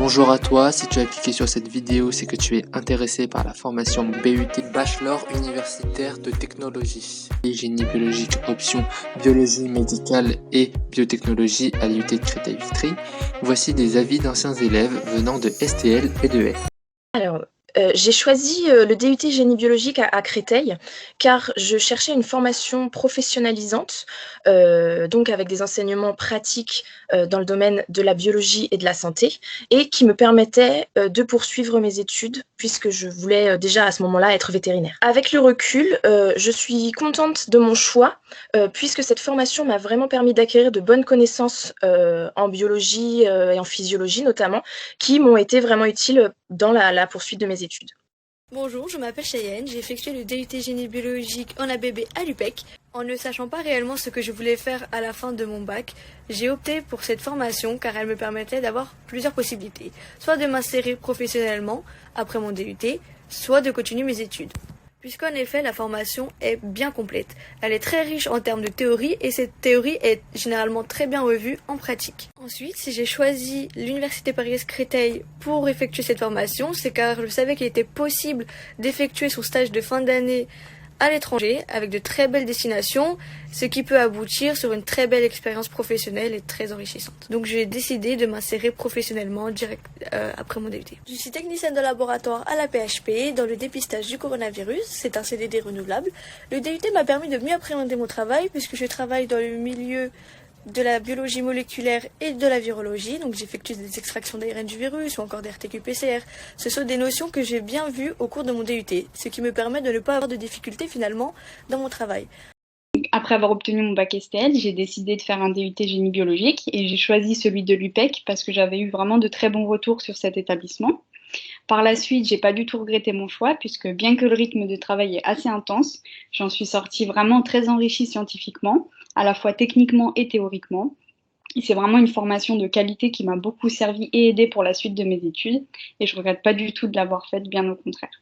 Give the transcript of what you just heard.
Bonjour à toi, si tu as cliqué sur cette vidéo, c'est que tu es intéressé par la formation BUT Bachelor universitaire de technologie et génie biologique option biologie médicale et biotechnologie à l'IUT de Créteil-Vitry. Voici des avis d'anciens élèves venant de STL et de F. Alors, j'ai choisi, le DUT génie biologique à Créteil, car je cherchais une formation professionnalisante, donc avec des enseignements pratiques, dans le domaine de la biologie et de la santé et qui me permettait, de poursuivre mes études puisque je voulais, déjà à ce moment-là être vétérinaire. Avec le recul, je suis contente de mon choix, puisque cette formation m'a vraiment permis d'acquérir de bonnes connaissances, en biologie, et en physiologie notamment, qui m'ont été vraiment utiles dans la poursuite de mes études. Bonjour, je m'appelle Cheyenne, j'ai effectué le DUT génie biologique en ABB à l'UPEC. En ne sachant pas réellement ce que je voulais faire à la fin de mon bac, j'ai opté pour cette formation car elle me permettait d'avoir plusieurs possibilités, soit de m'insérer professionnellement après mon DUT, soit de continuer mes études. Puisqu'en effet, la formation est bien complète. Elle est très riche en termes de théorie et cette théorie est généralement très bien revue en pratique. Ensuite, si j'ai choisi l'Université Paris-Créteil pour effectuer cette formation, c'est car je savais qu'il était possible d'effectuer son stage de fin d'année à l'étranger avec de très belles destinations, ce qui peut aboutir sur une très belle expérience professionnelle et très enrichissante. Donc j'ai décidé de m'insérer professionnellement direct après mon DUT. Je suis technicienne de laboratoire à la PHP dans le dépistage du coronavirus, c'est un CDD renouvelable. Le DUT m'a permis de mieux appréhender mon travail puisque je travaille dans le milieu de la biologie moléculaire et de la virologie, donc j'effectue des extractions d'ARN du virus ou encore des RT-qPCR. Ce sont des notions que j'ai bien vues au cours de mon DUT, ce qui me permet de ne pas avoir de difficultés finalement dans mon travail. Après avoir obtenu mon bac STL, j'ai décidé de faire un DUT génie biologique et j'ai choisi celui de l'UPEC parce que j'avais eu vraiment de très bons retours sur cet établissement. Par la suite, j'ai pas du tout regretté mon choix puisque bien que le rythme de travail est assez intense, j'en suis sortie vraiment très enrichie scientifiquement, à la fois techniquement et théoriquement. Et c'est vraiment une formation de qualité qui m'a beaucoup servi et aidé pour la suite de mes études et je regrette pas du tout de l'avoir faite, bien au contraire.